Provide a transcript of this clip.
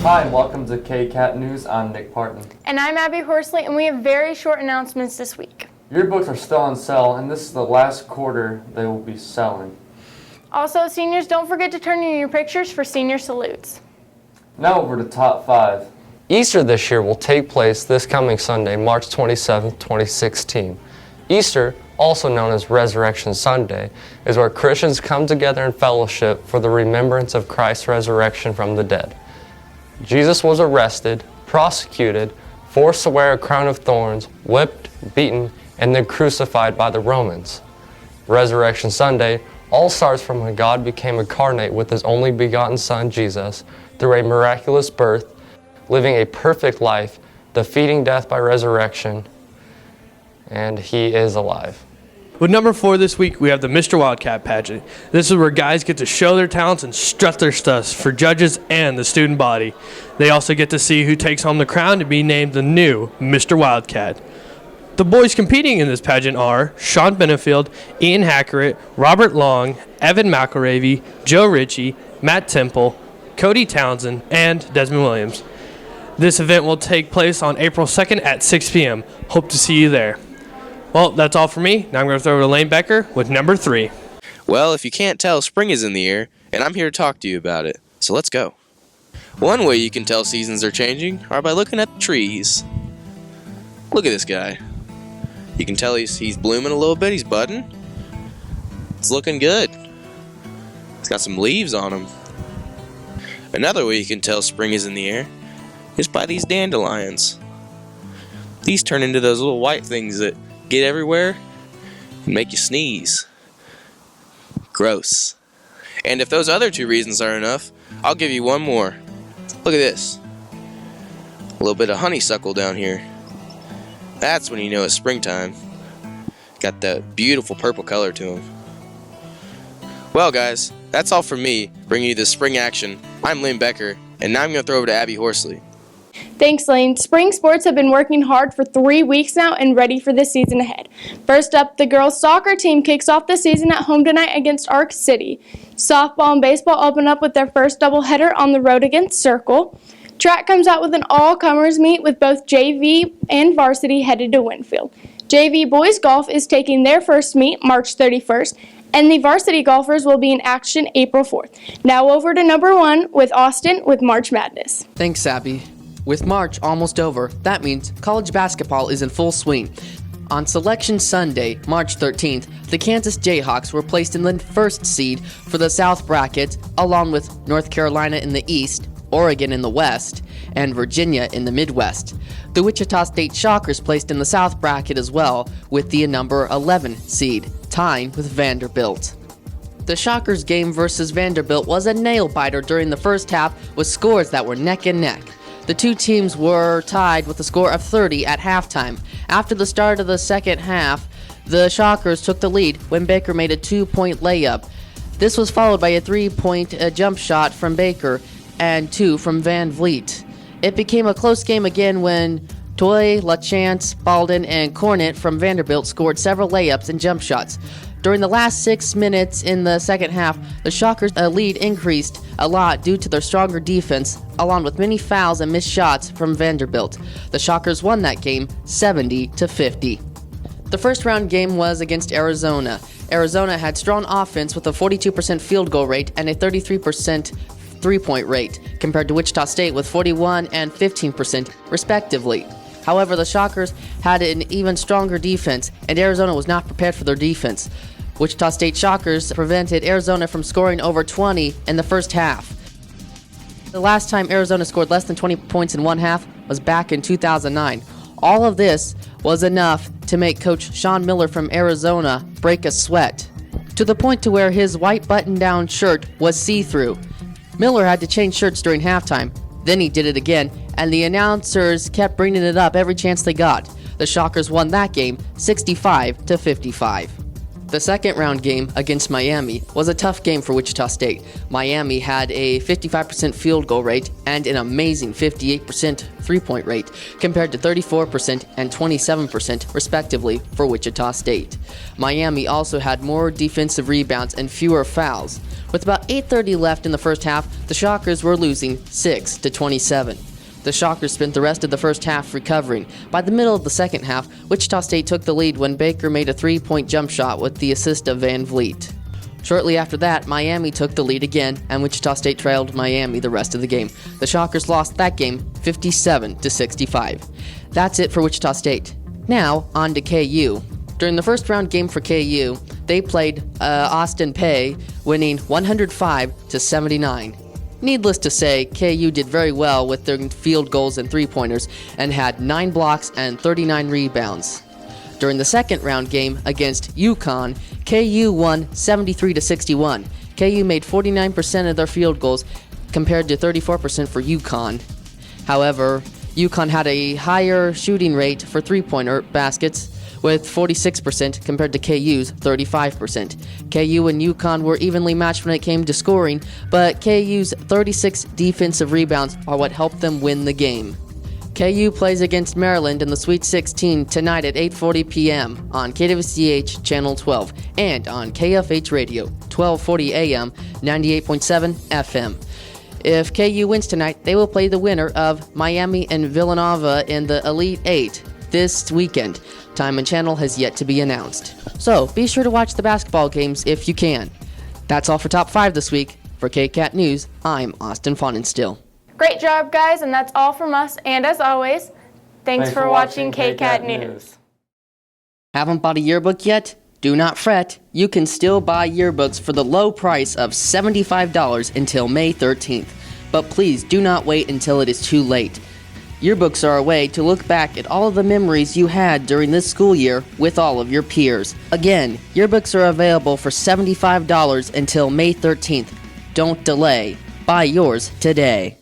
Hi, and welcome to KCAT News. I'm Nick Parton. And I'm Abby Horsley, and we have very short announcements this week. Yearbooks are still on sale, and this is the last quarter they will be selling. Also, seniors, don't forget to turn in your pictures for senior salutes. Now over to Top 5. Easter this year will take place this coming Sunday, March 27, 2016. Easter, also known as Resurrection Sunday, is where Christians come together in fellowship for the remembrance of Christ's resurrection from the dead. Jesus was arrested, prosecuted, forced to wear a crown of thorns, whipped, beaten, and then crucified by the Romans. Resurrection Sunday all starts from when God became incarnate with His only begotten Son, Jesus, through a miraculous birth, living a perfect life, defeating death by resurrection, and He is alive. With number 4 this week, we have the Mr. Wildcat pageant. This is where guys get to show their talents and strut their stuffs for judges and the student body. They also get to see who takes home the crown to be named the new Mr. Wildcat. The boys competing in this pageant are Sean Benefield, Ian Hackerett, Robert Long, Evan McElravy, Joe Ritchie, Matt Temple, Cody Townsend, and Desmond Williams. This event will take place on April 2nd at 6 p.m. Hope to see you there. Well, that's all for me. Now I'm going to throw it to Layne Becker with number 3. Well, if you can't tell, spring is in the air, and I'm here to talk to you about it. So let's go. One way you can tell seasons are changing are by looking at the trees. Look at this guy. You can tell he's blooming a little bit, he's budding. It's looking good. It's got some leaves on him. Another way you can tell spring is in the air is by these dandelions. These turn into those little white things that get everywhere and make you sneeze. Gross. And if those other 2 reasons are enough, I'll give you one more. Look at this. A little bit of honeysuckle down here. That's when you know it's springtime. Got that beautiful purple color to them. Well, guys, that's all from me, bringing you this spring action. I'm Layne Becker, and now I'm going to throw over to Abby Horsley. Thanks, Layne. Spring sports have been working hard for 3 weeks now and ready for the season ahead. First up, the girls' soccer team kicks off the season at home tonight against Ark City. Softball and baseball open up with their first doubleheader on the road against Circle. Track comes out with an all-comers meet with both JV and varsity headed to Winfield. JV boys golf is taking their first meet March 31st, and the varsity golfers will be in action April 4th. Now over to number 1 with Austin with March Madness. Thanks, Abby. With March almost over, that means college basketball is in full swing. On Selection Sunday, March 13th, the Kansas Jayhawks were placed in the first seed for the South bracket, along with North Carolina in the East, Oregon in the West, and Virginia in the Midwest. The Wichita State Shockers placed in the South bracket as well, with the number 11 seed, tying with Vanderbilt. The Shockers game versus Vanderbilt was a nail-biter during the first half with scores that were neck and neck. The 2 teams were tied with a score of 30 at halftime. After the start of the second half, the Shockers took the lead when Becker made a 2-point layup. This was followed by a 3-point jump shot from Becker and 2 from Van Vliet. It became a close game again when Toy, LaChance, Baldwin, and Cornett from Vanderbilt scored several layups and jump shots. During the last 6 minutes in the second half, the Shockers' lead increased a lot due to their stronger defense, along with many fouls and missed shots from Vanderbilt. The Shockers won that game 70-50. The first round game was against Arizona. Arizona had strong offense with a 42% field goal rate and a 33% three-point rate, compared to Wichita State with 41% and 15% respectively. However, the Shockers had an even stronger defense, and Arizona was not prepared for their defense. Wichita State Shockers prevented Arizona from scoring over 20 in the first half. The last time Arizona scored less than 20 points in one half was back in 2009. All of this was enough to make Coach Sean Miller from Arizona break a sweat, to the point to where his white button-down shirt was see-through. Miller had to change shirts during halftime. Then he did it again, and the announcers kept bringing it up every chance they got. The Shockers won that game 65-55. The second round game against Miami was a tough game for Wichita State. Miami had a 55% field goal rate and an amazing 58% three-point rate, compared to 34% and 27% respectively for Wichita State. Miami also had more defensive rebounds and fewer fouls. With about 8:30 left in the first half, the Shockers were losing 6-27. The Shockers spent the rest of the first half recovering. By the middle of the second half, Wichita State took the lead when Becker made a three-point jump shot with the assist of Van Vliet. Shortly after that, Miami took the lead again, and Wichita State trailed Miami the rest of the game. The Shockers lost that game 57-65. That's it for Wichita State. Now, on to KU. During the first round game for KU, they played Austin Peay, winning 105-79. Needless to say, KU did very well with their field goals and three-pointers and had 9 blocks and 39 rebounds. During the second round game against UConn, KU won 73-61. KU made 49% of their field goals compared to 34% for UConn. However, UConn had a higher shooting rate for three-pointer baskets, with 46% compared to KU's 35%. KU and UConn were evenly matched when it came to scoring, but KU's 36 defensive rebounds are what helped them win the game. KU plays against Maryland in the Sweet 16 tonight at 8:40 p.m. on KWCH Channel 12 and on KFH Radio, 1240 AM, 98.7 FM. If KU wins tonight, they will play the winner of Miami and Villanova in the Elite Eight this weekend. Time and channel has yet to be announced. So be sure to watch the basketball games if you can. That's all for Top 5 this week. For KCAT News, I'm Austin Pfannenstiel. Great job, guys, and that's all from us. And as always, thanks for watching KCAT News. Haven't bought a yearbook yet? Do not fret. You can still buy yearbooks for the low price of $75 until May 13th. But please do not wait until it is too late. Yearbooks are a way to look back at all of the memories you had during this school year with all of your peers. Again, yearbooks are available for $75 until May 13th. Don't delay. Buy yours today.